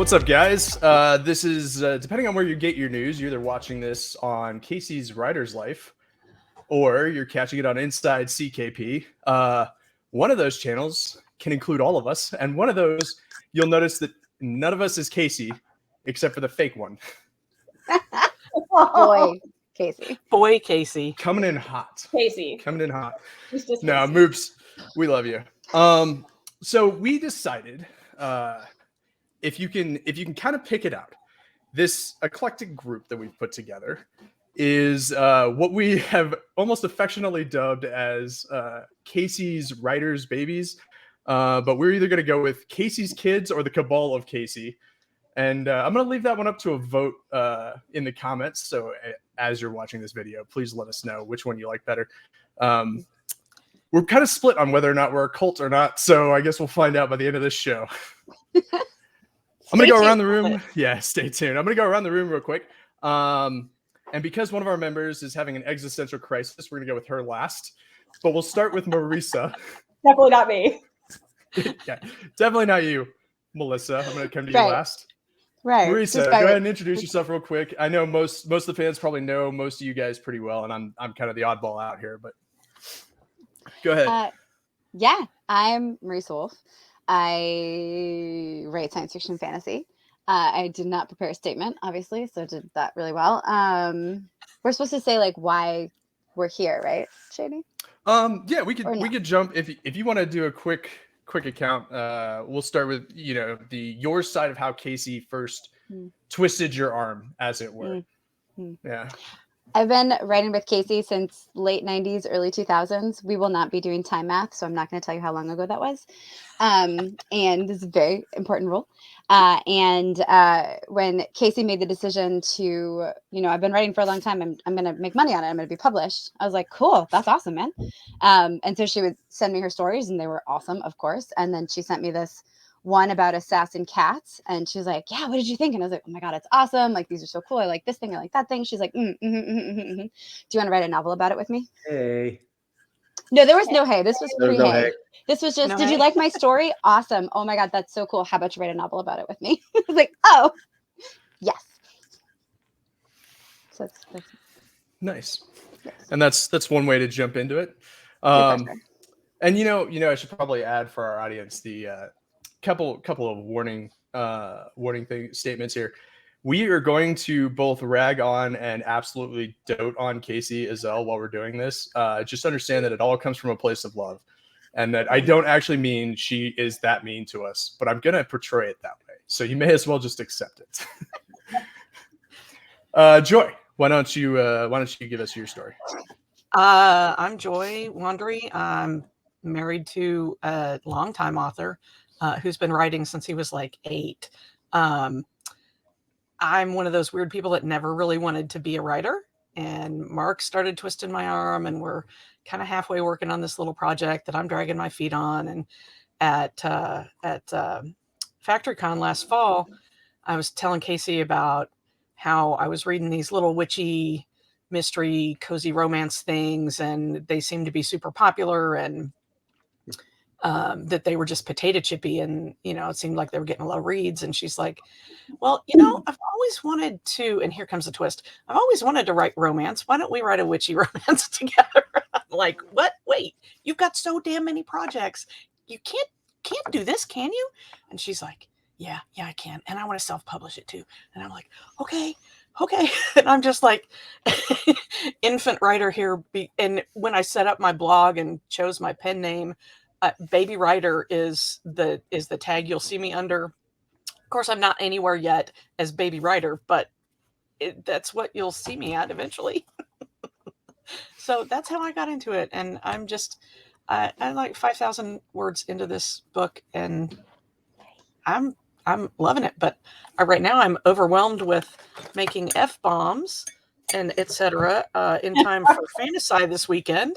What's up, guys? This is, depending on where you get your news, you're either watching this on Kacey's Writer's Life or you're catching it on Inside CKP. One of those channels can include all of us, and one of those, you'll notice that none of us is Kacey except for the fake one. Boy, Kacey. Boy, Kacey. Coming in hot. Kacey. Coming in hot. It's just No, Kacey. Moops, we love you. So we decided, if you can kind of pick it out, this eclectic group that we've put together is what we have almost affectionately dubbed as Kacey's Writers Babies. But we're either going to go with Kacey's Kids or the Cabal of Kacey. And I'm going to leave that one up to a vote in the comments. So as you're watching this video, please let us know which one you like better. We're kind of split on whether or not we're a cult or not. So I guess we'll find out by the end of this show. I'm going to go around the room. Yeah, stay tuned. I'm going to go around the room real quick. And because one of our members is having an existential crisis, we're going to go with her last. But we'll start with Marisa. Definitely not me. Yeah, definitely not you, Melissa. I'm going to come to you last. Right. Marisa, go ahead and introduce yourself real quick. I know most of the fans probably know most of you guys pretty well, and I'm kind of the oddball out here, but go ahead. Yeah, I'm Marisa Wolf. I write science fiction and fantasy. I did not prepare a statement, obviously, so did that really well. We're supposed to say like why we're here, right, Shady? Yeah, we could jump if you want to do a quick account. We'll start with your side of how Kacey first twisted your arm, as it were. Yeah. I've been writing with Kacey since late 90s, early 2000s. We will not be doing time math, so I'm not going to tell you how long ago that was. And this is a very important rule. And when Kacey made the decision to, I've been writing for a long time. I'm going to make money on it. I'm going to be published. I was like, cool, that's awesome, man. And so she would send me her stories, and they were awesome, of course. And then she sent me this one about assassin cats, and she was like, yeah, what did you think? And I was like, oh my god, it's awesome, like these are so cool, I like this thing, I like that thing. She's like, do you want to write a novel about it with me? Hey. No, there was no hey. This was pre-hey. No hey. This was just, did you like my story? Awesome. Oh my god, that's so cool. How about you write a novel about it with me? I was like, oh yes. So that's nice. Yes. And that's one way to jump into it. And I should probably add for our audience the couple of warning statements here. We are going to both rag on and absolutely dote on Kacey Ezell while we're doing this. Just understand that it all comes from a place of love, and that I don't actually mean she is that mean to us, but I'm gonna portray it that way. So you may as well just accept it. Joy, why don't you give us your story? I'm Joy Wandrey. I'm married to a longtime author who's been writing since he was like 8. I'm one of those weird people that never really wanted to be a writer. And Mark started twisting my arm, and we're kind of halfway working on this little project that I'm dragging my feet on. And at FactoryCon last fall, I was telling Kacey about how I was reading these little witchy mystery, cozy romance things, and they seemed to be super popular, and that they were just potato chippy, and it seemed like they were getting a lot of reads. And she's like, well, I've always wanted to, and here comes the twist, I've always wanted to write romance. Why don't we write a witchy romance together? I'm like, what? Wait, you've got so damn many projects, you can't do this, can you? And she's like, yeah, I can, and I want to self-publish it too. And I'm like, okay. And I'm just like infant writer here. And when I set up my blog and chose my pen name, Baby Writer is the tag you'll see me under. Of course, I'm not anywhere yet as Baby Writer, but that's what you'll see me at eventually. So that's how I got into it. And I'm just, I'm like 5,000 words into this book, and I'm loving it. But right now I'm overwhelmed with making F-bombs and etc. In time for Fantasy this weekend,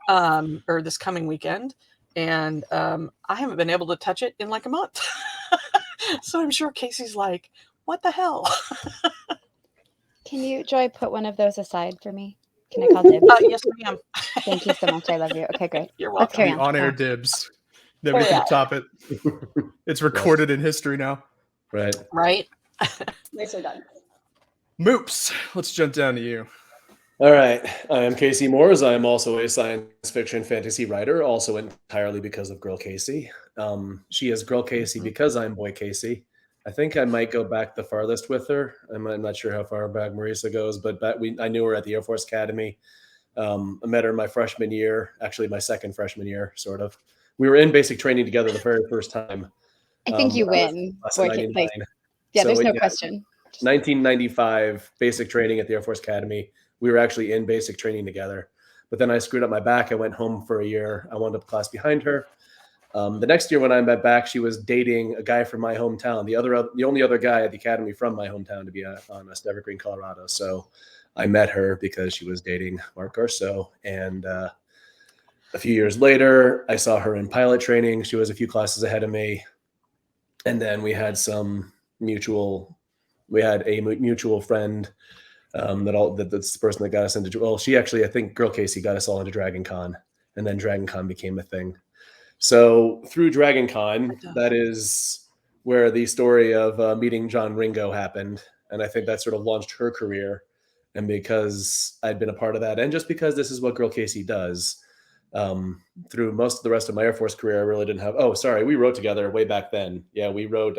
or this coming weekend. And I haven't been able to touch it in like a month. So I'm sure Kacey's like, what the hell? Can you, Joy, put one of those aside for me? Can I call dibs? Yes, ma'am. Thank you so much. I love you. Okay, great. You're Let's welcome. carry The on-air dibs. Then we can top it. It's recorded in history now. Right? Nicely done. Moops, let's jump down to you. All right. I am Kacey Moores. I am also a science fiction fantasy writer, also entirely because of Girl Kacey. She is Girl Kacey because I'm Boy Kacey. I think I might go back the farthest with her. I'm not sure how far back Marisa goes, but I knew her at the Air Force Academy. I met her my freshman year, actually my second freshman year, sort of. We were in basic training together the very first time. I think you win. Class of 99. Yeah, So, there's no question. 1995 basic training at the Air Force Academy. We were actually in basic training together, but then I screwed up my back. I went home for a year. I wound up a class behind her. The next year when I met back, she was dating a guy from my hometown, the only other guy at the academy from my hometown, to be honest, Evergreen, Colorado. So I met her because she was dating Mark Garceau. And a few years later, I saw her in pilot training. She was a few classes ahead of me. And then we had a mutual friend that's the person that got us into, well, she actually, I think Girl Kacey got us all into Dragon Con, and then Dragon Con became a thing. So through Dragon Con, that is where the story of meeting John Ringo happened. And I think that sort of launched her career. And because I'd been a part of that, and just because this is what Girl Kacey does, through most of the rest of my Air Force career, I really didn't have, we wrote together way back then. Yeah, we wrote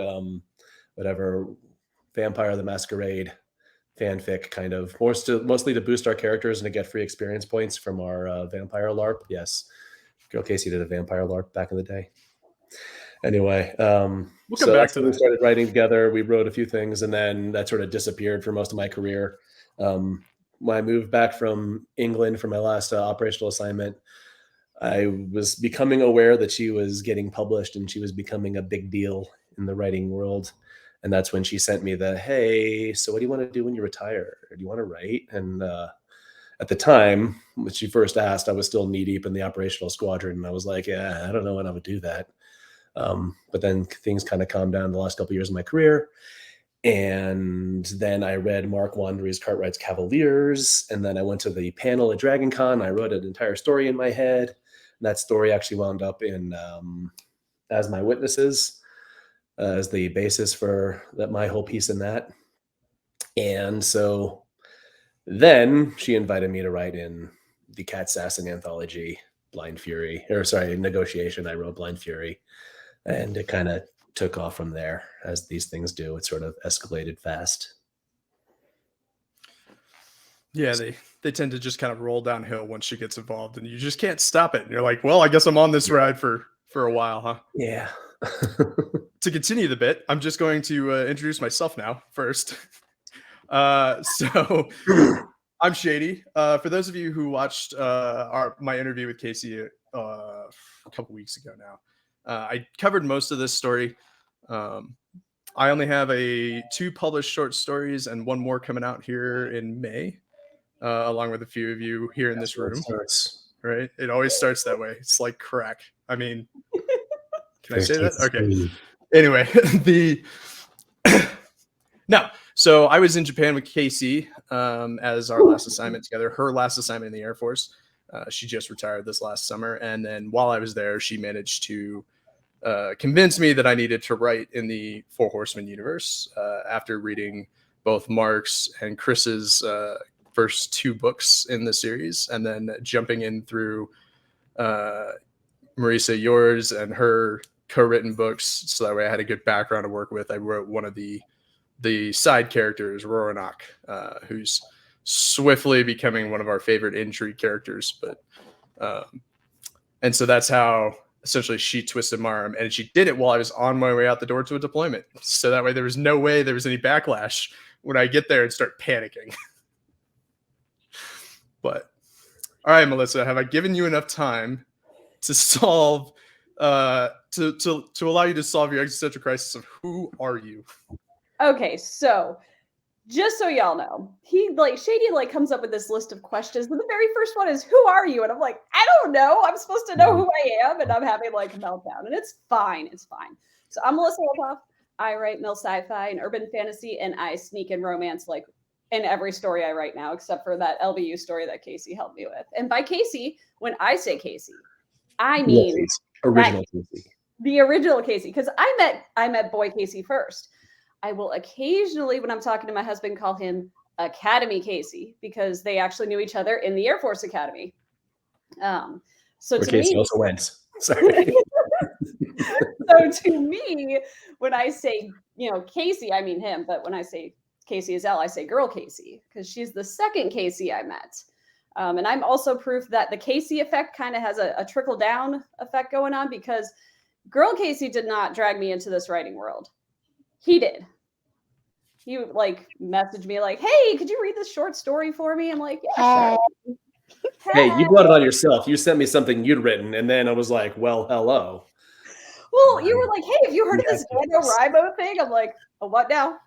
Vampire the Masquerade fanfic, kind of, mostly to boost our characters and to get free experience points from our vampire LARP. Yes, Girl Kacey did a vampire LARP back in the day. Anyway, we started writing together. We wrote a few things, and then that sort of disappeared for most of my career. When I moved back from England for my last operational assignment, I was becoming aware that she was getting published and she was becoming a big deal in the writing world. And that's when she sent me hey, so what do you want to do when you retire? Do you want to write? And at the time, when she first asked, I was still knee deep in the operational squadron. And I was like, yeah, I don't know when I would do that. But then things kind of calmed down the last couple of years of my career. And then I read Mark Wandrey's Cartwright's Cavaliers. And then I went to the panel at Dragon Con. I wrote an entire story in my head. And that story actually wound up in As My Witnesses, as the basis for my whole piece in that. And so then she invited me to write in the Cat Sassin anthology, Negotiation. I wrote Blind Fury, and it kind of took off from there, as these things do. It sort of escalated fast. Yeah, they tend to just kind of roll downhill once she gets involved, and you just can't stop it. And you're like, well, I guess I'm on this ride for a while, huh? Yeah. To continue the bit, I'm just going to introduce myself now first. So I'm Shady. For those of you who watched my interview with Kacey a couple weeks ago now, I covered most of this story. I only have 2 published short stories and 1 more coming out here in May, along with a few of you here in this room. Right? It always starts that way. It's like crack. I mean, can I say that? Okay. Anyway, so I was in Japan with Kacey as our last assignment together, her last assignment in the Air Force. She just retired this last summer. And then while I was there, she managed to convince me that I needed to write in the Four Horsemen universe after reading both Mark's and Chris's first 2 books in the series, and then jumping in through Marisa, yours and her co-written books, so that way I had a good background to work with. I wrote one of the side characters, Roronak, who's swiftly becoming one of our favorite intrigue characters. But and so that's how essentially she twisted my arm, and she did it while I was on my way out the door to a deployment. So that way there was no way there was any backlash when I get there and start panicking. But all right, Melissa, have I given you enough time to solve to allow you to solve your existential crisis of who are you? Okay, so just so y'all know, Shady comes up with this list of questions, but the very first one is, who are you? And I'm like, I don't know. I'm supposed to know who I am, and I'm having a meltdown, and it's fine. It's fine. So I'm Marisa Wolf. I write mil sci-fi and urban fantasy, and I sneak in romance in every story I write now, except for that LBU story that Kacey helped me with. And by Kacey, when I say Kacey, I mean original Kacey. The original Kacey, because I met Boy Kacey first. I will occasionally, when I'm talking to my husband, call him Academy Kacey, because they actually knew each other in the Air Force Academy. So Where to Kacey me, also went. Sorry. so to me, when I say, Kacey, I mean him, but when I say Kacey Ezell, I say girl Kacey, because she's the second Kacey I met. And I'm also proof that the Kacey effect kind of has a trickle down effect going on, because girl Kacey did not drag me into this writing world. He did. He like messaged me like, "Hey, could you read this short story for me?" I'm like, "Yeah, sure." Hey, you brought it on yourself. You sent me something you'd written, and then I was like, well, hello. Well, you were like, "Hey, have you heard of this NaNoWriMo thing?" I'm like, "Oh, what now?"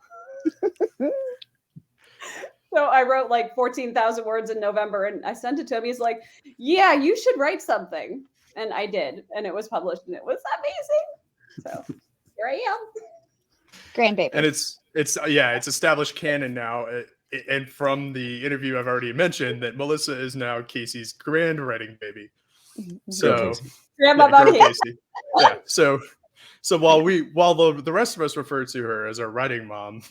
So I wrote like 14,000 words in November, and I sent it to him. He's like, "Yeah, you should write something." And I did, and it was published, and it was amazing. So here I am. Grandbaby. And it's established canon now. And from the interview I've already mentioned, that Melissa is now Kacey's grand writing baby. So Grandma girl Bunny. Kacey. Yeah. So while the rest of us refer to her as our writing mom,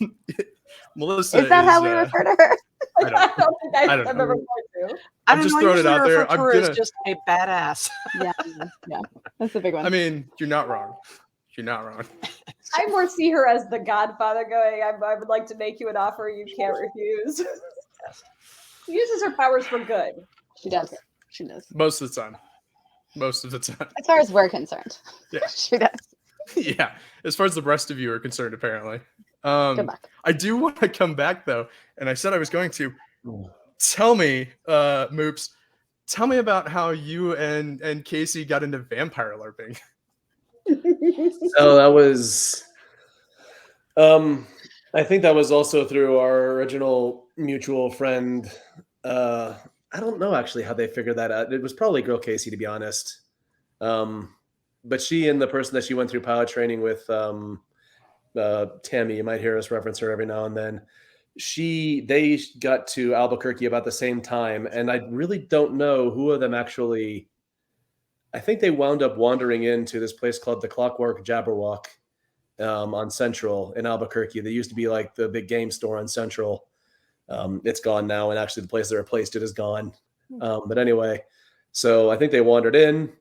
Melissa Is that how we refer to her? I don't think I've know. ever going to. I'm just throwing it out there. I'm gonna just a badass. Yeah, that's a big one. I mean, you're not wrong. You're not wrong. I more see her as the godfather going, I would like to make you an offer you can't refuse. She uses her powers for good. She does. She does. Most of the time. As far as we're concerned. Yeah. She does. Yeah. As far as the rest of you are concerned, apparently. Good luck. I do want to come back though, and I said I was going to. Tell me, Moops, tell me about how you and Kacey got into vampire LARPing. So that was, I think that was also through our original mutual friend. I don't know actually how they figured that out. It was probably girl Kacey, to be honest. But she and the person that she went through pilot training with, Tammy, you might hear us reference her every now and then. They got to Albuquerque about the same time, and I really don't know who of them actually. I think they wound up wandering into this place called the Clockwork Jabberwock on Central in Albuquerque. They used to be like the big game store on Central. It's gone now, and actually the place that replaced it is gone. But anyway, so I think they wandered in.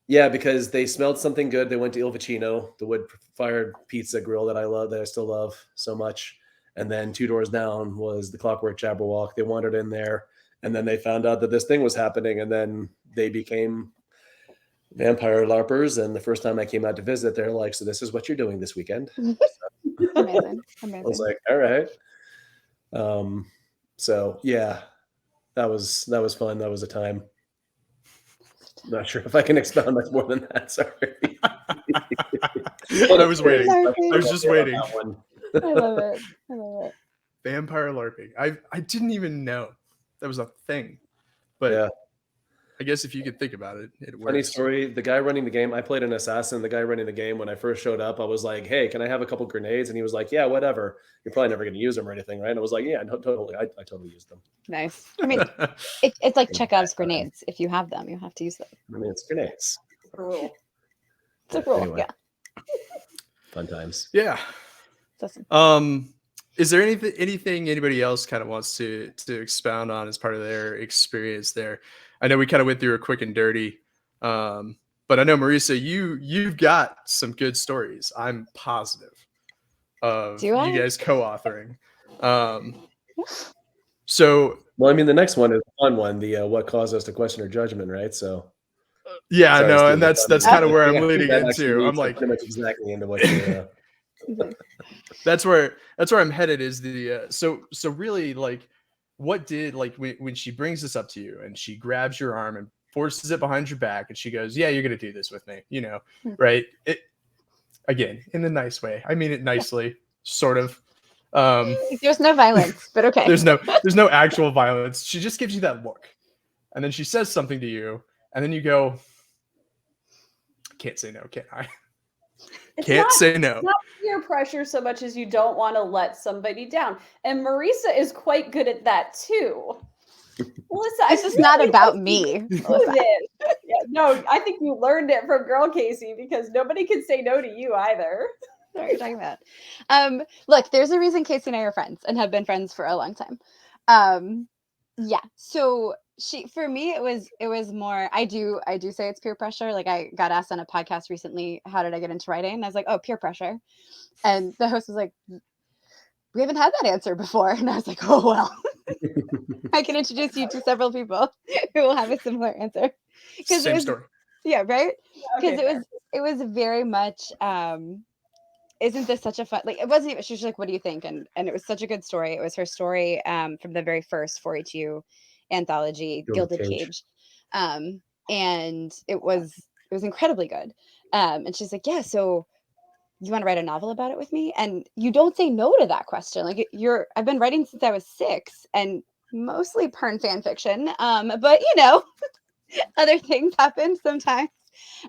Yeah, because they smelled something good. They went to Il Vicino, the wood-fired pizza grill that I still love so much. And then 2 doors down was the Clockwork Jabberwock. They wandered in there, and then they found out that this thing was happening, and then they became vampire LARPers. And the first time I came out to visit, they're like, "So this is what you're doing this weekend?" Amazing. I was like, "All right." So yeah, that was fun. That was a time. Not sure if I can expound much more than that. Sorry. I was waiting. I was just waiting. I love it. I love it. Vampire LARPing. I didn't even know that was a thing. But yeah, I guess if you could think about it, it works. Funny story. The guy running the game, I played an assassin. The guy running the game, when I first showed up, I was like, "Hey, can I have a couple grenades?" And he was like, "Yeah, whatever. You're probably never going to use them or anything, right?" And I was like, "Yeah, no, totally. I totally used them." Nice. I mean, it's like Chekhov's grenades. If you have them, you have to use them. I mean, it's grenades. It's a rule. It's a rule. Anyway. Yeah. Fun times. Yeah. Listen. Is there anything anybody else kind of wants to expound on as part of their experience there? I know we kind of went through a quick and dirty, but I know Marisa, you've got some good stories. I'm positive of you guys co-authoring. So, well, I mean, the next one is a fun one. The what caused us to question her judgment, right? So, yeah, sorry, no, Steve, and that's kind of where I'm leading into. I'm like, pretty much exactly into what you're. That's where I'm headed. Is the so really, like, what did, like, when she brings this up to you and she grabs your arm and forces it behind your back and she goes, "Yeah, you're gonna do this with me," right? It, again, in a nice way. I mean it nicely, sort of. There's no violence, but okay. There's no actual violence. She just gives you that look, and then she says something to you, and then you go, "I can't say no, can I?" Can't say no. It's not peer pressure so much as you don't want to let somebody down. And Marisa is quite good at that too. Melissa, this is not about me. Yeah, no, I think you learned it from girl Kacey, because nobody can say no to you either. what you're talking about. Look, there's a reason Kacey and I are friends and have been friends for a long time. Yeah. So for me, it was more, I do say it's peer pressure. Like I got asked on a podcast recently, how did I get into writing? And I was like, oh, peer pressure. And the host was like, we haven't had that answer before. And I was like, oh, well, I can introduce you to several people who will have a similar answer. Same story. Yeah, right? Because Okay, it was very much, isn't this such a fun, like, it wasn't even, she was like, what do you think? And it was such a good story. It was her story from the very first 4-H-U anthology, Gilded Cage. And it was incredibly good. And she's like, yeah, so you want to write a novel about it with me? And you don't say no to that question. Like I've been writing since I was 6 and mostly Pern fan fiction. But you know, other things happen sometimes.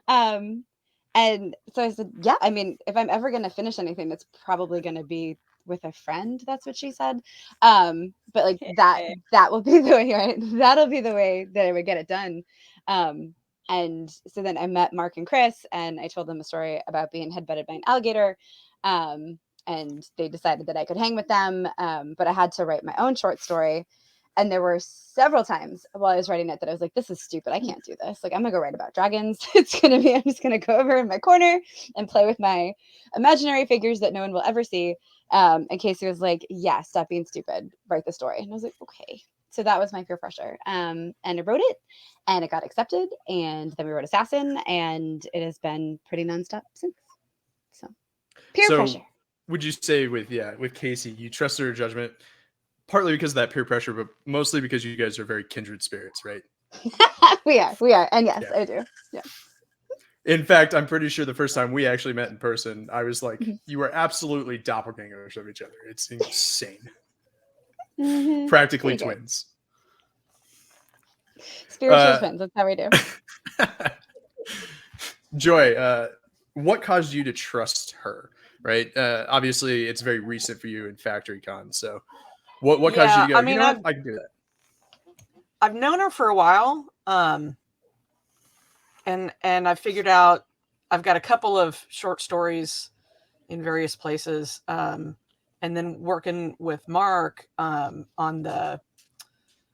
And so I said, yeah, I mean, if I'm ever going to finish anything, it's probably going to be with a friend. That's what she said. But like that will be the way, right? That'll be the way that I would get it done. And so then I met Mark and Chris and I told them a story about being headbutted by an alligator. And they decided that I could hang with them. But I had to write my own short story. And there were several times while I was writing it that I was like, this is stupid. I can't do this. Like, I'm going to go write about dragons. I'm just going to go over in my corner and play with my imaginary figures that no one will ever see. And Kacey was like, yeah, stop being stupid. Write the story. And I was like, okay. So that was my peer pressure. And I wrote it and it got accepted. And then we wrote Assassin and it has been pretty nonstop since. So peer pressure. Would you say with Kacey, you trusted her judgment? Partly because of that peer pressure, but mostly because you guys are very kindred spirits, right? we are. And yes, yeah. I do. Yeah. In fact, I'm pretty sure the first time we actually met in person, I was like, you are absolutely doppelgangers of each other. It's insane. Practically twins. Spiritual twins. That's how we do. Joy, what caused you to trust her, right? Obviously, it's very recent for you in Factory Con, so... What caused you to go, you know what? I can do that. I've known her for a while. And I figured out I've got a couple of short stories in various places. And then working with Mark on the,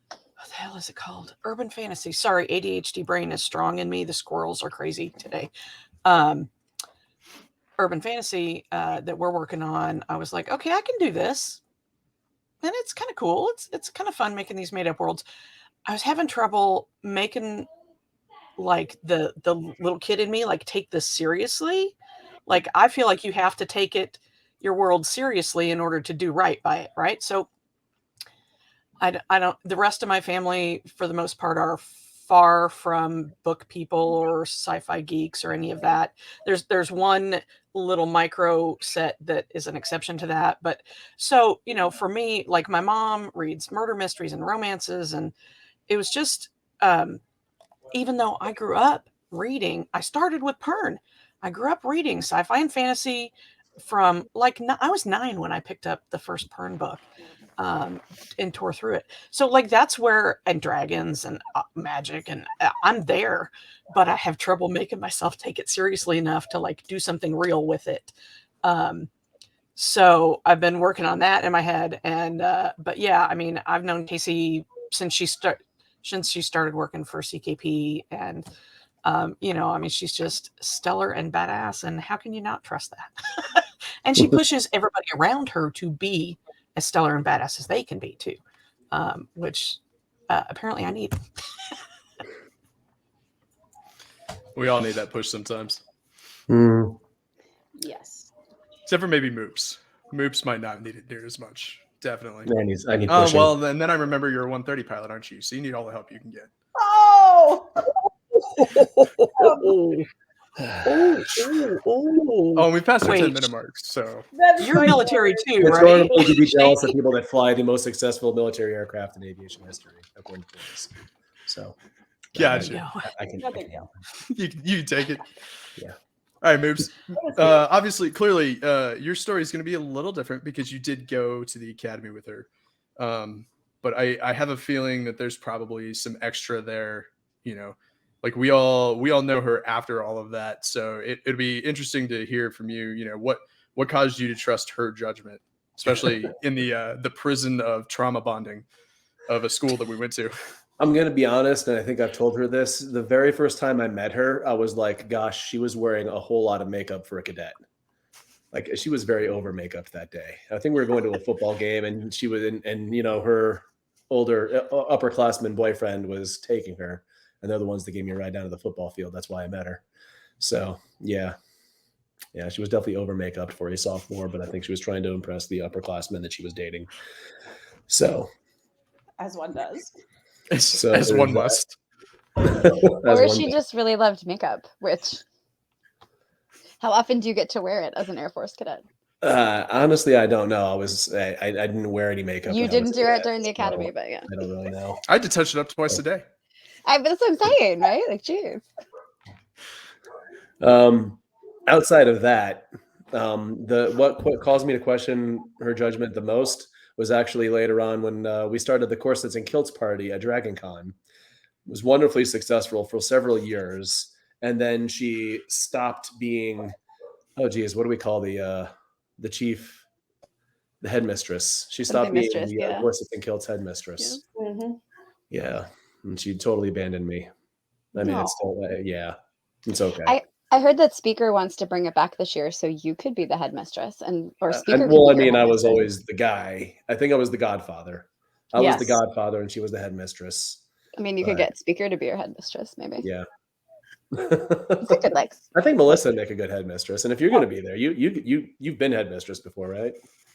what the hell is it called? Urban fantasy. Sorry, ADHD brain is strong in me. The squirrels are crazy today. Urban fantasy that we're working on. I was like, okay, I can do this. And it's kind of cool. It's kind of fun making these made up worlds. I was having trouble making like the little kid in me like take this seriously. Like I feel like you have to take your world seriously in order to do right by it, right? So I don't. The rest of my family, for the most part, are far from book people or sci-fi geeks or any of that. There's one little micro set that is an exception to that. But so, you know, for me, like my mom reads murder mysteries and romances. And it was just, even though I grew up reading, I started with Pern. I grew up reading sci-fi and fantasy from like, I was 9 when I picked up the first Pern book. And tore through it. So like that's where, and dragons and magic, and I'm there, but I have trouble making myself take it seriously enough to like do something real with it. So I've been working on that in my head. And but yeah, I mean, I've known Kacey since she started working for CKP, and you know, I mean, she's just stellar and badass, and how can you not trust that? And she pushes everybody around her to be as stellar and badass as they can be too, which apparently I need. We all need that push sometimes. Yes. Except for maybe Moops. Moops might not need it near as much. Definitely. I need oh, pushing. well, and then I remember you're a 130 pilot, aren't you? So you need all the help you can get. Oh! Oh, we passed our 10-minute marks, so you're military too, it's right? normal to be jealous of people that fly the most successful military aircraft in aviation history, according to this. So, gotcha. I can you can take it. Yeah. All right, Moops. Obviously, clearly, your story is going to be a little different because you did go to the academy with her. But I have a feeling that there's probably some extra there, you know. Like we all know her after all of that, so it'd be interesting to hear from you. You know, what caused you to trust her judgment, especially in the prison of trauma bonding of a school that we went to? I'm going to be honest, and I think I've told her this. The very first time I met her, I was like, gosh, she was wearing a whole lot of makeup for a cadet. Like, she was very over makeup that day. I think we were going to a football game, and she was and her older upperclassman boyfriend was taking her, and they're the ones that gave me a ride down to the football field. That's why I met her. So yeah, she was definitely over makeup for a sophomore, but I think she was trying to impress the upperclassmen that she was dating. So, As one does. As one must. Or she just really loved makeup, which, how often do you get to wear it as an Air Force cadet? Honestly, I don't know. I didn't wear any makeup. You didn't do it during the academy, but yeah. I don't really know. I had to touch it up twice a day. That's what I'm saying, right? Like, geez. Outside of that, what caused me to question her judgment the most was actually later on when we started the Corsets and Kilts party at Dragon Con. It was wonderfully successful for several years, and then she stopped being, what do we call the chief, the headmistress? She stopped being the Corsets and Kilts headmistress. Yeah. Mm-hmm. Yeah, and she totally abandoned me. I mean, it's still, it's okay. I heard that Speaker wants to bring it back this year, so you could be the headmistress, or Speaker. I was always the guy. I think I was the godfather. I was the godfather, and she was the headmistress. I mean, you could get Speaker to be your headmistress, maybe. Yeah. It's a good legs. I think Melissa would make a good headmistress, and if you're going to be there, you've been headmistress before, right?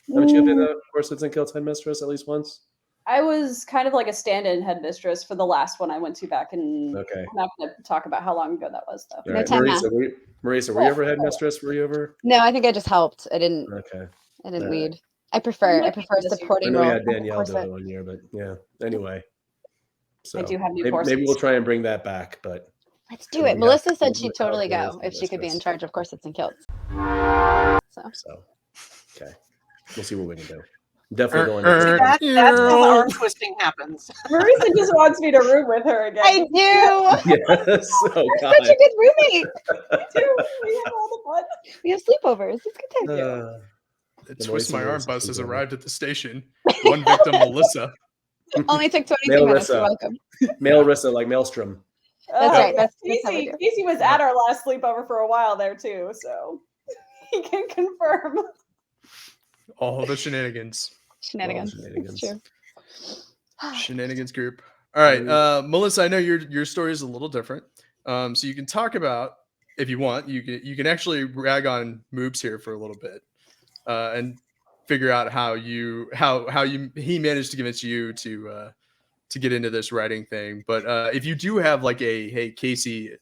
Haven't you been a Corsets and Kilts headmistress at least once? I was kind of like a stand-in headmistress for the last one I went to back in. Okay. I'm not going to talk about how long ago that was, though. Right. Marisa, were you ever headmistress? Were you ever? No, I think I just helped. I didn't. Okay. I didn't lead. I prefer supporting role. I know we had Danielle do it 1 year, but yeah. Anyway, so I do have new corsets. Maybe we'll try and bring that back, but let's do it. Melissa said she'd totally go if she could be in charge of Corsets and Kilts. So okay, we'll see what we can do. Definitely going. That's how the arm twisting happens. Marisa just wants me to room with her again. I do. Yes. Oh God. Such a good roommate. Me too. We have all the fun. We have sleepovers. It's good time. The Twist My Arm bus has arrived at the station. One victim, Melissa. Only took 22 minutes. You're welcome. Male Rissa, like Maelstrom. That's right. That's Casey was at our last sleepover for a while there too, so he can confirm. All the shenanigans. It's true. Shenanigans group. All right, Melissa. I know your story is a little different, so you can talk about, if you want, you can actually rag on Moops here for a little bit, and figure out how he managed to convince you to get into this writing thing. But if you do have like hey Kacey,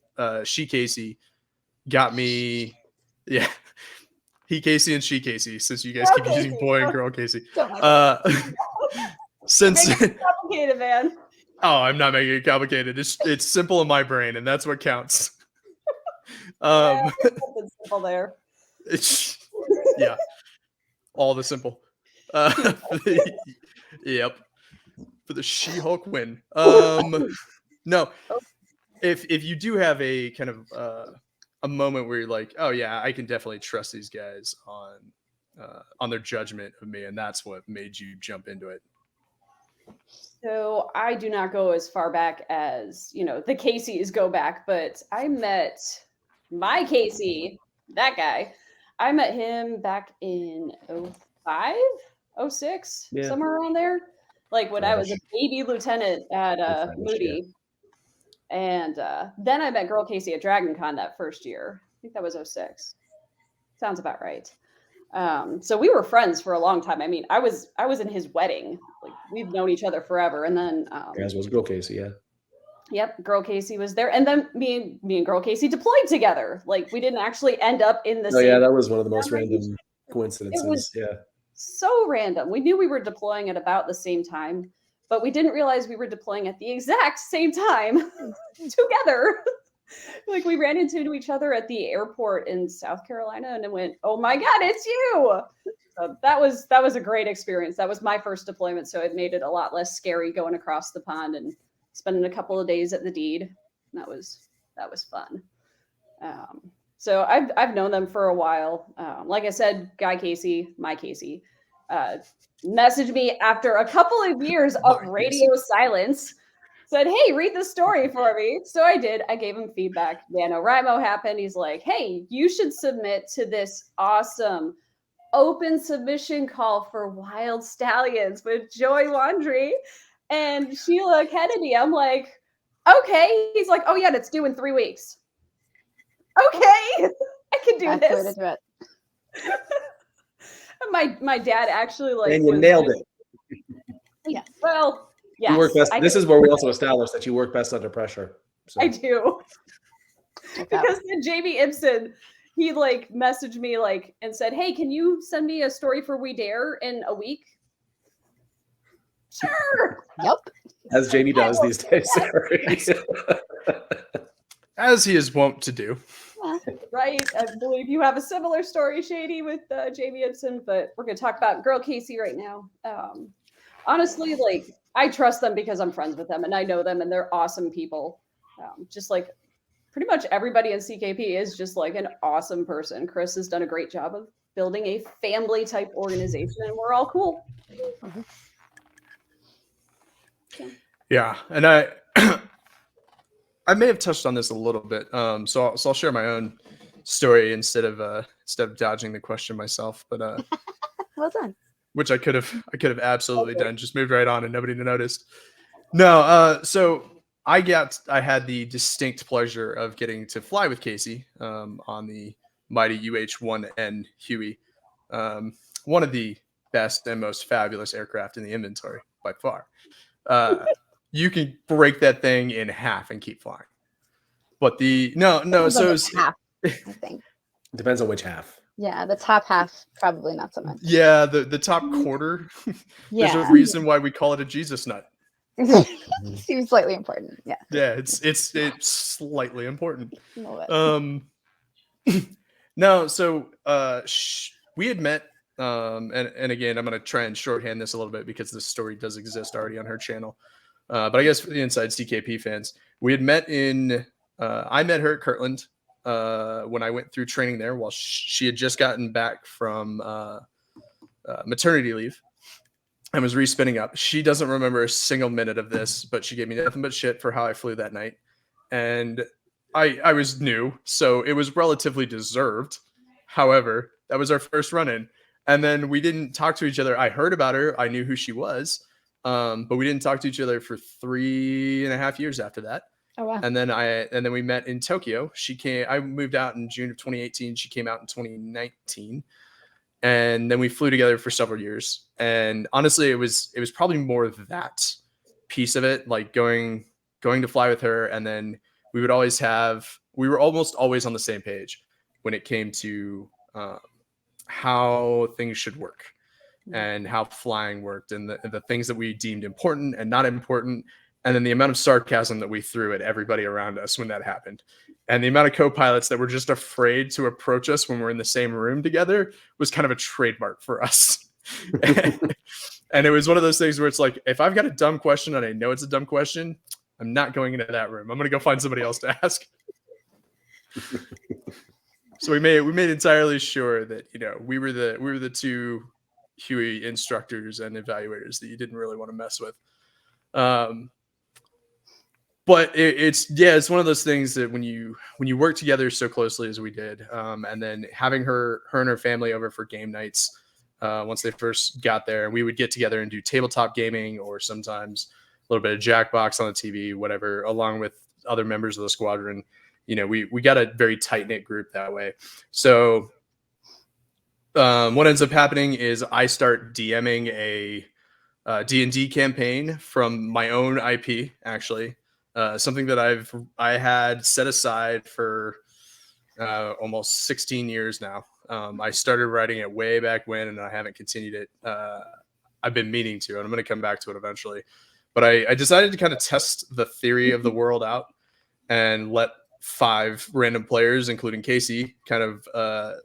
she Kacey got me, yeah. He Kacey and she Kacey, since you guys keep using boy and girl Kacey. Since it's complicated, man. Oh, I'm not making it complicated. It's simple in my brain, and that's what counts. Something simple there. Yeah, all the simple. Yep, for the She-Hulk win. No, if you do have a kind of a moment where you're like, oh yeah, I can definitely trust these guys on their judgment of me, and that's what made you jump into it. So I do not go as far back as, the Caseys go back, but I met my Kacey, that guy. I met him back in 05, 06, somewhere around there. Like when I was a baby lieutenant at Moody. And then I met Girl Kacey at Dragon Con that first year. I think that was 06. Sounds about right. So we were friends for a long time. I mean, I was in his wedding. Like, we've known each other forever. And then as was Girl Kacey, yeah. Yep, Girl Kacey was there. And then me and Girl Kacey deployed together. Like, we didn't actually end up in the same. Yeah, that was one of the most random coincidences. It was yeah. So random. We knew we were deploying at about the same time, but we didn't realize we were deploying at the exact same time together. Like, we ran into each other at the airport in South Carolina and it went, oh my God, it's you. So that was a great experience. That was my first deployment. So it made it a lot less scary going across the pond and spending a couple of days at the deed. That was fun. So I've known them for a while. Like I said, Guy Kacey, my Kacey, messaged me after a couple of years of radio silence. Said, hey, read the story for me. So I did. I gave him feedback. NaNoWriMo happened. He's like, hey, you should submit to this awesome open submission call for Wild Stallions with Joy Wandrey and Sheila Kennedy. I'm like, okay. He's like, oh yeah, it's due in 3 weeks. Okay, I can do That's the way to this. do it. My dad actually And you nailed it. Yeah. Well, yes. You work best. This is where we also established that you work best under pressure. So. I do. Because then Jamie Ibsen, he messaged me and said, hey, can you send me a story for We Dare in a week? Sure. Yep. As Jamie does these days. As he is wont to do. Right. I believe you have a similar story, Shady, with Jamie Ibsen, but we're going to talk about Girl Kacey right now. Honestly, I trust them because I'm friends with them and I know them and they're awesome people. Just pretty much everybody in CKP is just an awesome person. Chris has done a great job of building a family type organization and we're all cool. Yeah. And I may have touched on this a little bit. So I'll share my own story instead of dodging the question myself, but well done. Which I could have absolutely done. Just moved right on and nobody noticed. No, so I had the distinct pleasure of getting to fly with Kacey on the mighty UH-1N Huey, one of the best and most fabulous aircraft in the inventory by far. You can break that thing in half and keep flying. But so it's half, I think. It depends on which half. Yeah, the top half probably not so much. Yeah, the top quarter. Yeah. There's a reason why we call it a Jesus nut. Seems slightly important. Yeah. Yeah, it's slightly important. A little bit. No, so we had met, and again, I'm gonna try and shorthand this a little bit because this story does exist already on her channel. But I guess for the inside CKP fans, we had met I met her at Kirtland when I went through training there while she had just gotten back from maternity leave and was respinning up. She doesn't remember a single minute of this, but she gave me nothing but shit for how I flew that night. And I was new, so it was relatively deserved. However, that was our first run-in. And then we didn't talk to each other. I heard about her. I knew who she was. But we didn't talk to each other for 3.5 years after that. Oh wow. And then we met in Tokyo. I moved out in June of 2018. She came out in 2019. And then we flew together for several years. And honestly, it was probably more that piece of it, like going to fly with her. And then we were almost always on the same page when it came to how things should work and how flying worked and the things that we deemed important and not important. And then the amount of sarcasm that we threw at everybody around us when that happened. And the amount of co-pilots that were just afraid to approach us when we're in the same room together was kind of a trademark for us. And it was one of those things where it's like, if I've got a dumb question and I know it's a dumb question, I'm not going into that room. I'm going to go find somebody else to ask. So we made entirely sure that, we were the two Huey instructors and evaluators that you didn't really want to mess with. But it's one of those things that when you work together so closely as we did, and then having her and her family over for game nights, once they first got there, we would get together and do tabletop gaming or sometimes a little bit of Jackbox on the TV, whatever, along with other members of the squadron. We got a very tight knit group that way. So what ends up happening is I start DMing a D&D campaign from my own IP, actually. Something that I had set aside for almost 16 years now. I started writing it way back when, and I haven't continued it. I've been meaning to, and I'm going to come back to it eventually. But I decided to kind of test the theory of the world out and let 5 random players, including Kacey, kind of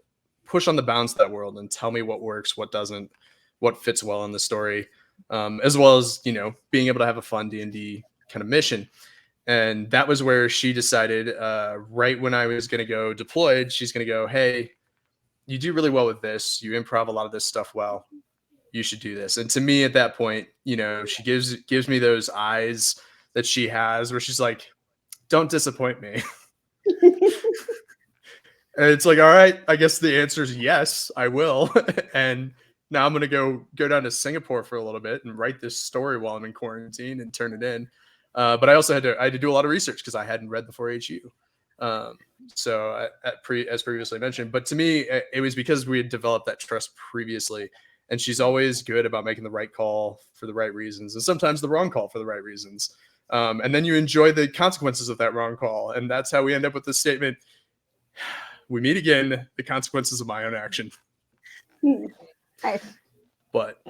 push on the bounds of that world and tell me what works, what doesn't, what fits well in the story, as well as, being able to have a fun D&D kind of mission. And that was where she decided, right when I was going to go deployed, she's going to go, hey, you do really well with this. You improv a lot of this stuff well. You should do this. And to me at that point, you know, she gives me those eyes that she has where she's like, don't disappoint me. And it's like, all right, I guess the answer is yes, I will. And now I'm going to go down to Singapore for a little bit and write this story while I'm in quarantine and turn it in. But I also had to do a lot of research because I hadn't read the 4HU. As previously mentioned, but to me, it was because we had developed that trust previously, and she's always good about making the right call for the right reasons, and sometimes the wrong call for the right reasons. And then you enjoy the consequences of that wrong call, and that's how we end up with this statement: "We meet again. The consequences of my own action." Nice. But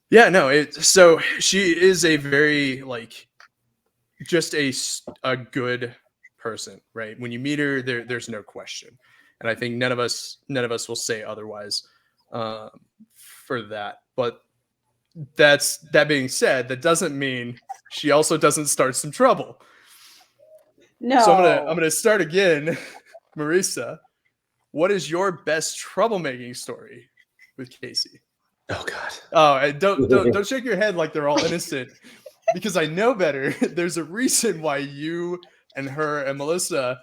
yeah, no. So she is a very just a good person, right? When you meet her, there's no question, and I think none of us will say otherwise for that. But that being said, that doesn't mean she also doesn't start some trouble. No. So I'm gonna start again. Marisa, what is your best troublemaking story with Kacey? Oh God. Oh, and don't shake your head like they're all innocent, because I know better. There's a reason why you and her and Melissa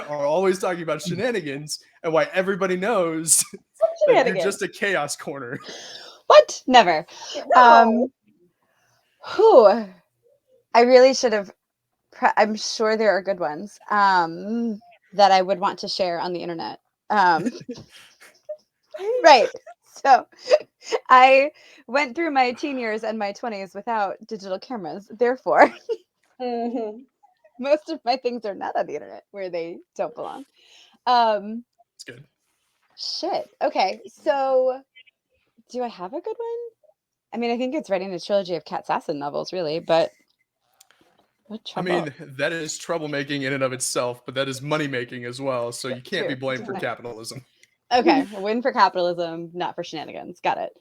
are always talking about shenanigans, and why everybody knows that you're just a chaos corner. What? Never. No. Whew. I really should have. I'm sure there are good ones that I would want to share on the internet. Right. So I went through my teen years and my 20s without digital cameras. Therefore, most of my things are not on the internet where they don't belong. It's good. Shit. Okay. So do I have a good one? I mean, I think it's writing a trilogy of Cat Sasson novels, really, but what trouble? I mean, that is troublemaking in and of itself, but that is money making as well. So you can't be blamed for capitalism. Okay, a win for capitalism, not for shenanigans. Got it.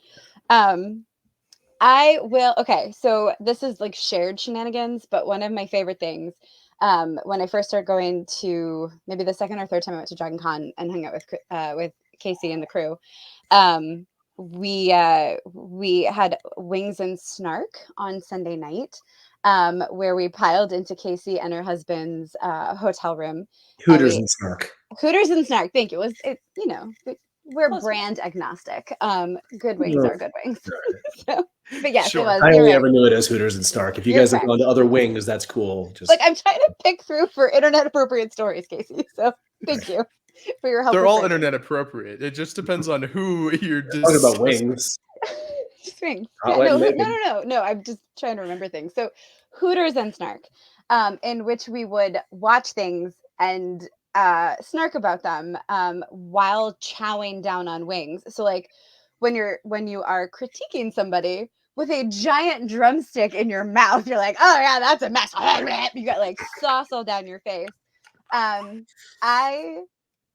I will. Okay, so this is like shared shenanigans, but one of my favorite things, when I first started going to, maybe the second or third time I went to Dragon Con and hung out with Kacey and the crew, we had Wings and Snark on Sunday night, where we piled into Kacey and her husband's hotel room. Hooters and Snark. Hooters and Snark. Thank you. We're brand agnostic. Good wings are good wings. So, but yes, Sure. it was. I only ever knew it as Hooters and Snark. If you guys have gone to other wings, that's cool. Just like I'm trying to pick through for internet appropriate stories, Kacey. So thank you for your help. They're all internet appropriate. It just depends on who you're talking about wings. Just wings. Yeah, no. I'm just trying to remember things. So Hooters and Snark, in which we would watch things and snark about them while chowing down on wings. So like when you are critiquing somebody with a giant drumstick in your mouth, you're like, oh yeah, that's a mess. You got like sauce all down your face. I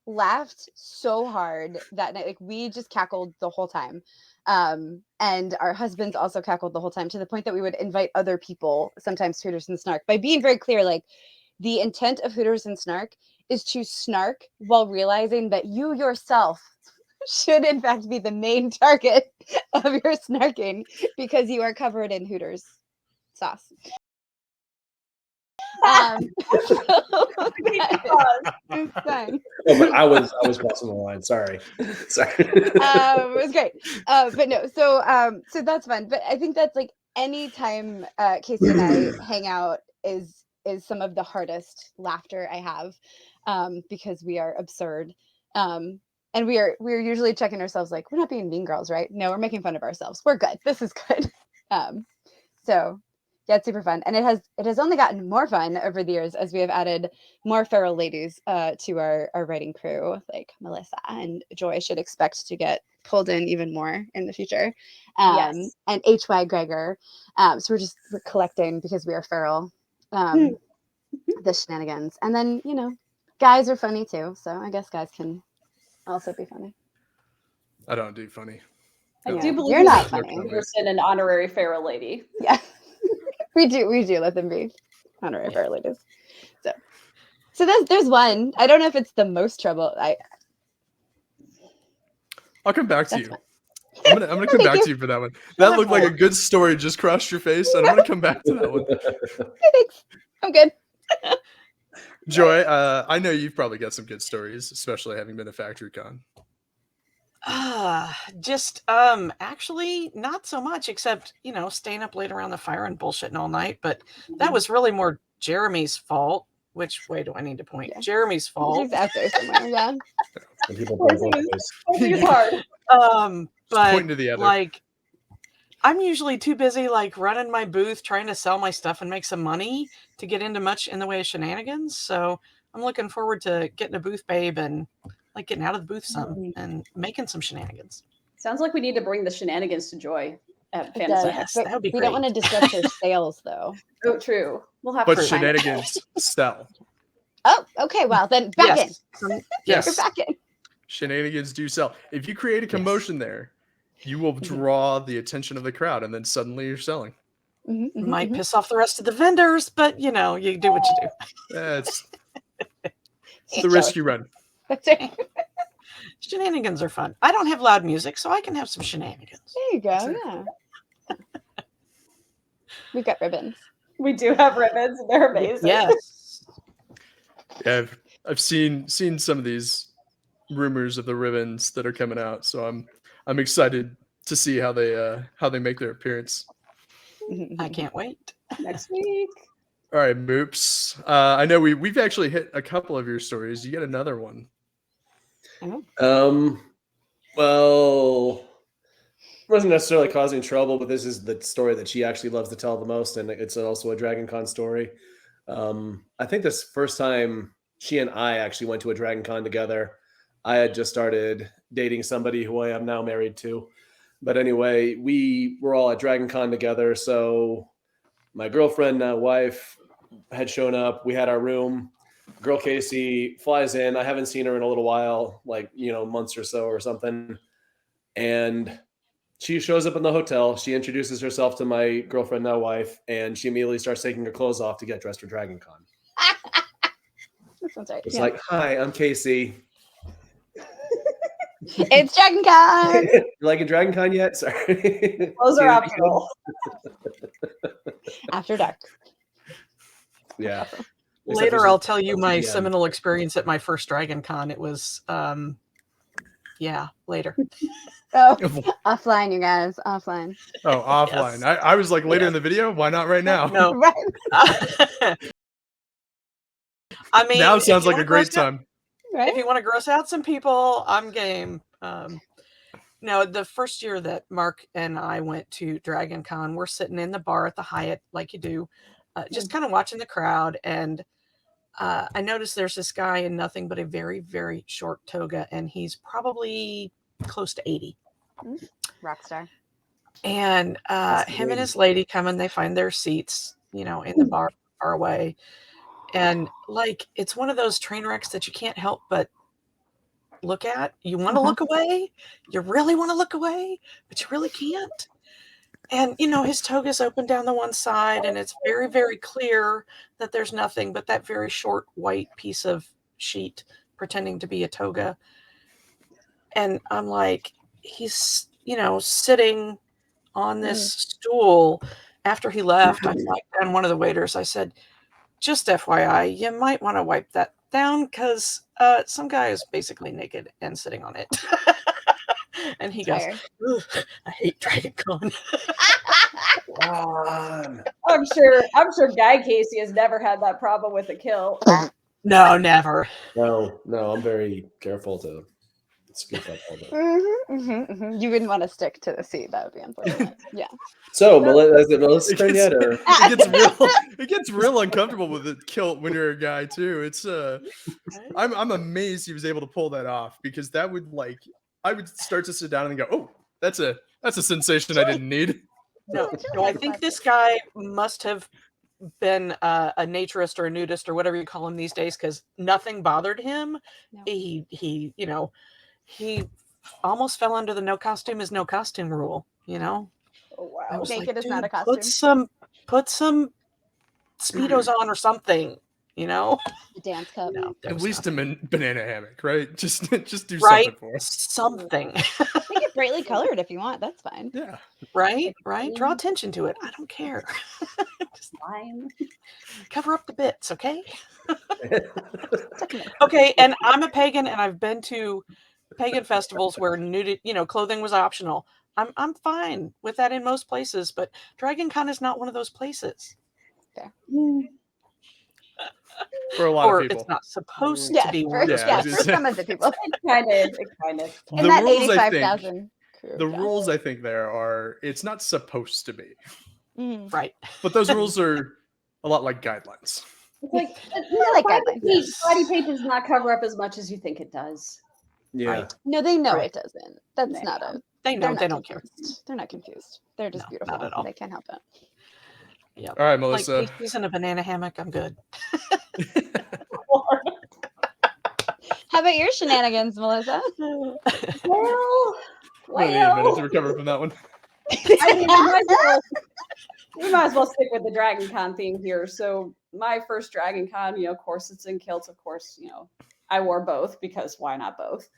laughed so hard that night. Like we just cackled the whole time. And our husbands also cackled the whole time, to the point that we would invite other people sometimes to Hooters and Snark, by being very clear, like the intent of Hooters and Snark is to snark while realizing that you yourself should in fact be the main target of your snarking, because you are covered in Hooters sauce. It's fine. Oh, but I was crossing the line. Sorry. It was great. But no, so that's fun. But I think that's like any time Kacey and I hang out is some of the hardest laughter I have, because we are absurd. And we're usually checking ourselves like, we're not being mean girls, right? No, we're making fun of ourselves. We're good. This is good. So yeah, it's super fun. And it has only gotten more fun over the years as we have added more feral ladies to our writing crew, like Melissa and Joy should expect to get pulled in even more in the future. Yes. And H.Y. Gregor. So we're collecting, because we are feral, the shenanigans. And then, guys are funny too. So I guess guys can also be funny. I don't do funny. I No. do believe You're not funny. Person, an honorary feral lady. Yeah. We do let them be. honorary fire ladies. So there's one. I don't know if it's the most trouble. I'll come back to That's you. fine. I'm gonna come Thank back you. to you for that one. That looked like a good story just crossed your face, and I'm gonna come back to that one. Thanks. I'm good. Joy, I know you've probably got some good stories, especially having been a factory con. Just actually not so much, except staying up late around the fire and bullshitting all night. But that was really more Jeremy's fault. Which way do I need to point? Yeah. Jeremy's fault. He's out there somewhere. Yeah. And people point both ways. It's hard. But pointing to the other. like, I'm usually too busy like running my booth, trying to sell my stuff and make some money to get into much in the way of shenanigans. So I'm looking forward to getting a booth babe and like getting out of the booth some and making some shenanigans. Sounds like we need to bring the shenanigans to Joy at It Fantasy. does. Yes, But that would be we don't great. want to disrupt her sales, though. Oh, true. We'll have But to find it. shenanigans sell. Oh, okay. Well, then back in. Yes. Yes. You're back in. Shenanigans do sell. If you create a commotion there, you will draw the attention of the crowd, and then suddenly you're selling. Might piss off the rest of the vendors, but you do what you do. That's the risk you run. That's right. Shenanigans are fun. I don't have loud music, so I can have some shenanigans. There you go. Yeah. We've got ribbons. We do have ribbons. They're amazing. Yes. Yeah, I've seen some of these rumors of the ribbons that are coming out, so I'm excited to see how they make their appearance. I can't wait. Next week. All right, Moops. I know we've actually hit a couple of your stories. You got another one. Well, wasn't necessarily causing trouble, but this is the story that she actually loves to tell the most, and it's also a Dragon Con story. I think this first time she and I actually went to a Dragon Con together, I had just started dating somebody who I am now married to. But anyway, we were all at Dragon Con together. So my girlfriend, now wife, had shown up. We had our room. Girl Kacey flies in. I haven't seen her in a little while, like, months or so or something. And she shows up in the hotel. She introduces herself to my girlfriend, now wife, and she immediately starts taking her clothes off to get dressed for Dragon Con. That sounds right. It's like, hi, I'm Kacey. It's Dragon Con. You like a Dragon Con yet? Sorry. Those are optional. After dark. Yeah. Later, I'll tell you my seminal experience at my first Dragon Con. It was, later. Oh, offline, you guys. Offline. Oh, offline. Yes. I was like later in the video. Why not right now? No. Right. I mean, Now it sounds if you like a wanna great gross out- time. Right. If you want to gross out some people, I'm game. No, the first year that Mark and I went to Dragon Con, we're sitting in the bar at the Hyatt, like you do, just kind of watching the crowd. And I noticed there's this guy in nothing but a very, very short toga, and he's probably close to 80. Rockstar. And him and his lady come and they find their seats, in the bar far away. And like, it's one of those train wrecks that you can't help but look at. You want to look away. You really want to look away, but you really can't. And, his toga's open down the one side, and it's very, very clear that there's nothing but that very short white piece of sheet pretending to be a toga. And I'm like, he's, sitting on this stool. After he left, I flagged down one of the waiters. I said, just FYI, you might want to wipe that down because some guy is basically naked and sitting on it. And he goes, I hate Dragon Con. I'm sure Guy Kacey has never had that problem with a kill. No, never. No, I'm very careful to speak up all that. You wouldn't want to stick to the seat. That would be unfortunate. Yeah. So, is it Melissa's turn yet? Or? It gets real uncomfortable with the kilt when you're a guy too. It's I'm amazed he was able to pull that off, because that would I would start to sit down and go, oh, that's a sensation I didn't need. No, I think this guy must have been a naturist or a nudist or whatever you call him these days, because nothing bothered him. No. He almost fell under the no costume is no costume rule. Oh, wow. I was Naked like, is not a costume. Put some Speedos on or something, you know? The dance cup. No, there At was least nothing. a banana hammock, right? Just do Right? something for us. Something. Make it brightly colored if you want. That's fine. Yeah. Right? Draw attention to it. I don't care. Just Fine. cover up the bits, okay? Okay, and I'm a pagan, and I've been to pagan festivals where nudity, clothing was optional. I'm fine with that in most places, but Dragon Con is not one of those places. For a lot Or of people. it's not supposed Yes, to be for, one of those Yeah, I was yes, gonna for say. some of the people. It kind of. In The that rules, I think, 85,000 crew. the yeah. rules I think there are, it's not supposed to be. Mm. right. But those rules are a lot like guidelines. It's like, like guidelines. body paint does not cover up as much as you think it does. Yeah. Right. No, they know Right. it doesn't. That's Yeah. not a. They know They're they not don't care. confused. They're not confused. They're just No, beautiful. not at all. They can't help it. Yeah. All right, Like Melissa. Casey's in a banana hammock, I'm good. How about your shenanigans, Melissa? Well, We're gonna need a minute to recover from that one. I mean, we might as well stick with the Dragon Con theme here. So my first Dragon Con, of course, it's in kilts. Of course, I wore both because why not both?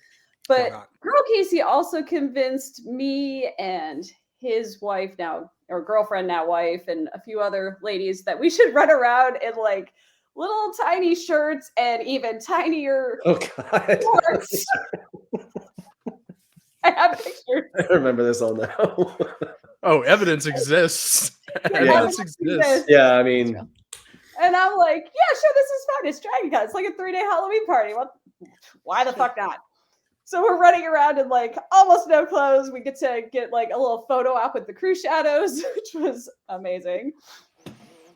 Why But not? Girl Casey also convinced me and his wife now, or girlfriend now wife, and a few other ladies that we should run around in like little tiny shirts and even tinier Oh God. shorts. I have pictures. I remember this all now. Oh, evidence exists. Evidence exists. Yeah, I mean, And I'm like, yeah, sure, this is fun. It's Dragon Con. It's like a 3-day Halloween party. Why the fuck not? So we're running around in like almost no clothes. We get to get like a little photo op with the crew shadows, which was amazing.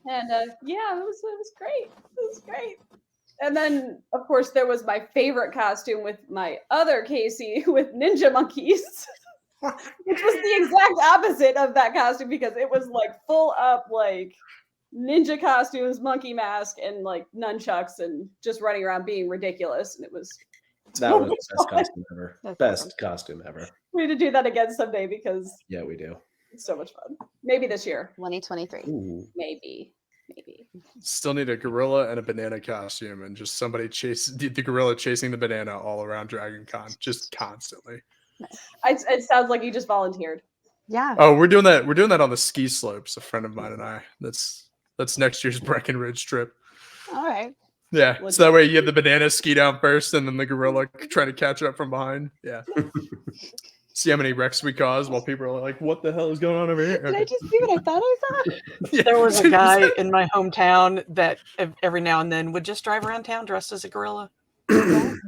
And yeah, it was great. It was great. And then, of course, there was my favorite costume with my other Casey with ninja monkeys, which was the exact opposite of that costume because it was like full up like ninja costumes, monkey mask, and like nunchucks and just running around being ridiculous. And it was that was the best costume ever. That's Best costume ever. we need to do that again someday because Yeah, we do. it's so much fun. Maybe this year. 2023. Ooh. Maybe. Still need a gorilla and a banana costume, and just somebody chase the gorilla chasing the banana all around Dragon Con, just constantly. It sounds like you just volunteered. Yeah. Oh, we're doing that. We're doing that on the ski slopes. A friend of mine and I. That's next year's Breckenridge trip. All right. Yeah. So that way you have the banana ski down first, and then the gorilla trying to catch up from behind. Yeah. See how many wrecks we cause while people are like, "What the hell is going on over here?" Did I just see what I thought I saw? Yeah. There was a guy in my hometown that every now and then would just drive around town dressed as a gorilla.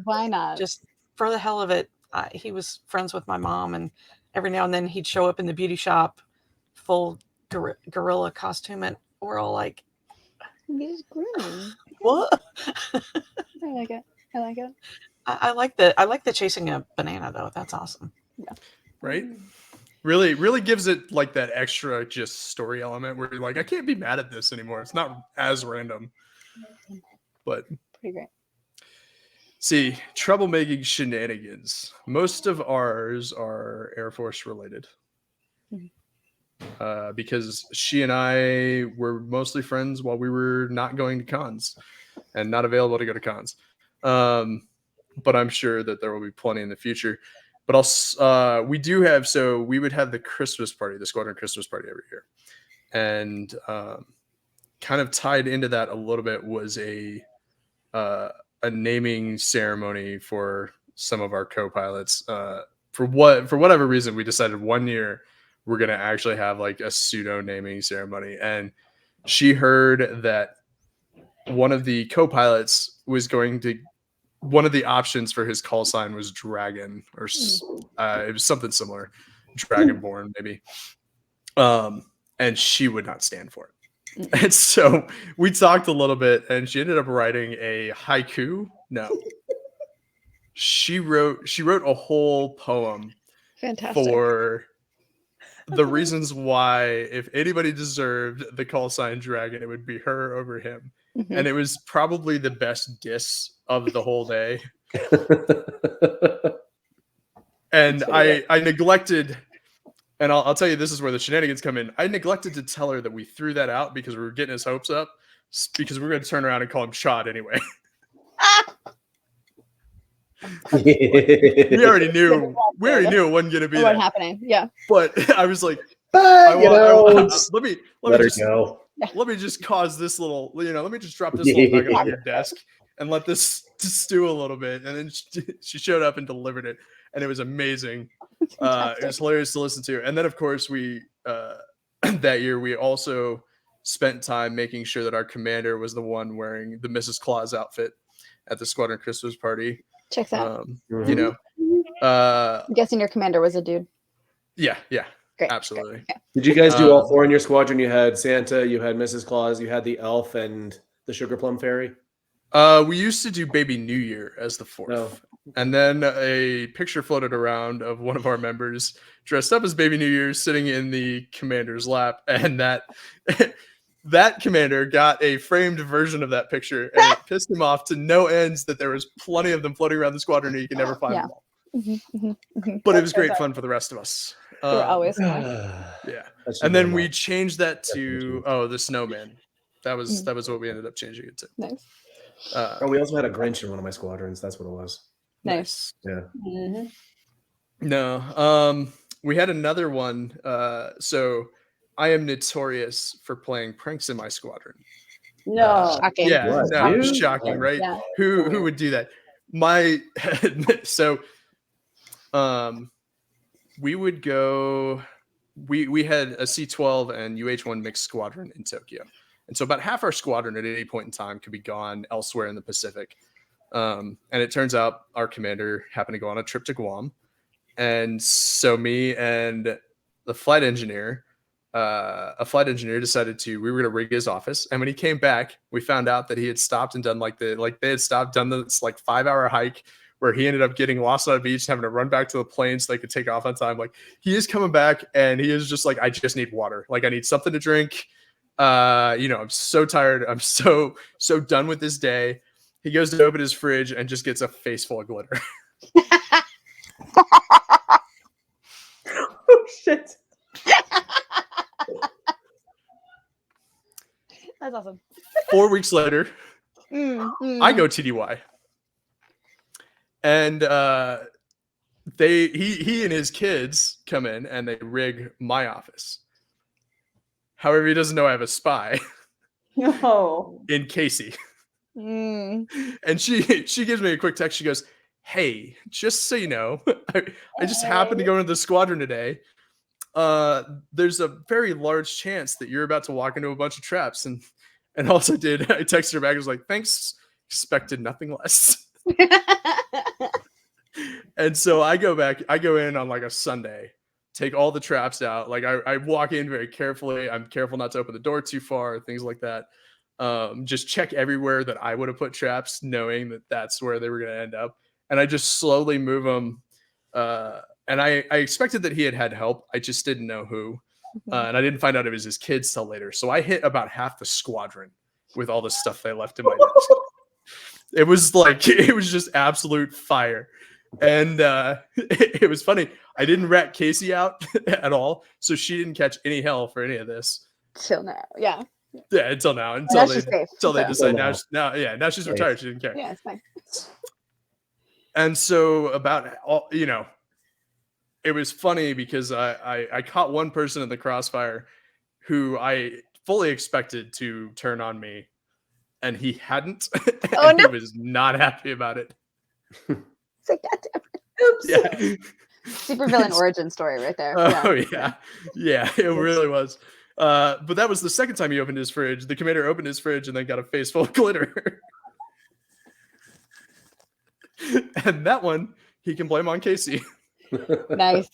Why not? Just for the hell of it. He was friends with my mom, and every now and then he'd show up in the beauty shop full gorilla costume, and we're all like, He's grooming. what? I like it. I like it. I like the chasing a banana though. That's awesome. Right? Really gives it like that extra just story element where you're like, I can't be mad at this anymore. It's not as random. But Pretty great. see, troublemaking shenanigans. Most of ours are Air Force related. Because she and I were mostly friends while we were not going to cons and not available to go to cons. But I'm sure that there will be plenty in the future. But we do have, so we would have the Christmas party, the squadron Christmas party every year. And kind of tied into that a little bit was a naming ceremony for some of our co-pilots. For whatever reason, we decided one year we're going to actually have like a pseudo naming ceremony. And she heard that one of the co-pilots was going to, one of the options for his call sign was Dragon, or it was something similar, Dragonborn maybe. And she would not stand for it. And so we talked a little bit, and she ended up writing a haiku. No, she wrote a whole poem Fantastic. for the reasons why, if anybody deserved the call sign Dragon, it would be her over him. Mhm. And it was probably the best diss of the whole day. And I neglected, and I'll tell you, this is where the shenanigans come in. I neglected to tell her that we threw that out because we were getting his hopes up. because we're going to turn around and call him Chad anyway. We already knew it wasn't going to be What that. happening? Yeah. But I was like, But, let me let her just go. let me just cause this little, let me just drop this little nugget on your desk and let this stew a little bit. And then she showed up and delivered it, and it was amazing. It was hilarious to listen to. And then, of course, we that year we also spent time making sure that our commander was the one wearing the Mrs. Claus outfit at the squadron Christmas party. Checks out. I'm guessing your commander was a dude. Yeah. Great. Absolutely. Great. Did you guys do all four in your squadron? You had Santa, you had Mrs. Claus, you had the elf, and the Sugar Plum Fairy? We used to do Baby New Year as the fourth. No. And then a picture floated around of one of our members dressed up as Baby New Year sitting in the commander's lap. And that commander got a framed version of that picture, and it pissed him off to no ends that there was plenty of them floating around the squadron and you could never find them all. But it was great fun for the rest of us. They were always fun. Yeah. And then we changed that to the snowman. That was what we ended up changing it to. Nice. We also had a Grinch in one of my squadrons. That's what it was. Nice. Yeah. No. We had another one. So I am notorious for playing pranks in my squadron. No. Shocking. Yeah. What, No, dude? shocking, right? Yeah. Who would do that? We would go. We had a C-12 and UH-1 mixed squadron in Tokyo, and so about half our squadron at any point in time could be gone elsewhere in the Pacific. And it turns out our commander happened to go on a trip to Guam, and so me and the flight engineer, decided we were going to rig his office. And when he came back, we found out that he had stopped and done done this 5-hour hike where he ended up getting lost on a beach, having to run back to the plane so they could take off on time. Like, he is coming back and he is just like, I just need water. Like, I need something to drink. I'm so tired. I'm so done with this day. He goes to open his fridge and just gets a face full of glitter. Oh, shit. That's awesome. 4 weeks later, I go TDY. And he and his kids come in and they rig my office. However, he doesn't know I have a spy. No. In Kacey. Mm. And she gives me a quick text. She goes, "Hey, just so you know, I just happened to go into the squadron today. There's a very large chance that you're about to walk into a bunch of traps." And also I texted her back. I was like, "Thanks, expected nothing less." And so I go in on a Sunday, take all the traps out. Like, I walk in very carefully. I'm careful not to open the door too far, things like that. Just check everywhere that I would have put traps, knowing that that's where they were going to end up. And I just slowly move them. And I expected that he had help. I just didn't know who. And I didn't find out it was his kids till later. So I hit about half the squadron with all the stuff they left in my desk. It was just absolute fire. And it was funny. I didn't rat Kacey out at all. So she didn't catch any hell for any of this. Till now. Yeah. Yeah, until now. Now she's safe. Until they decide now now she's retired. She didn't care. Yeah, it's fine. And so it was funny because I caught one person in the crossfire who I fully expected to turn on me, and he hadn't. And he was not happy about it. It's like, God damn it. Oops. Yeah. Supervillain origin story right there. Oh yeah. It really was. But that was the second time he opened his fridge. The commander opened his fridge and then got a face full of glitter. And that one he can blame on Kacey. Nice.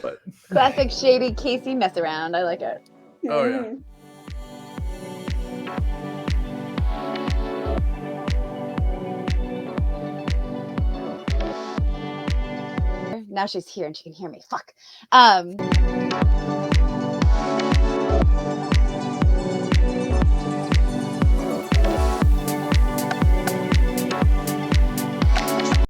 But classic Shady Kacey mess around. I like it. Oh yeah. Now she's here and she can hear me. Fuck.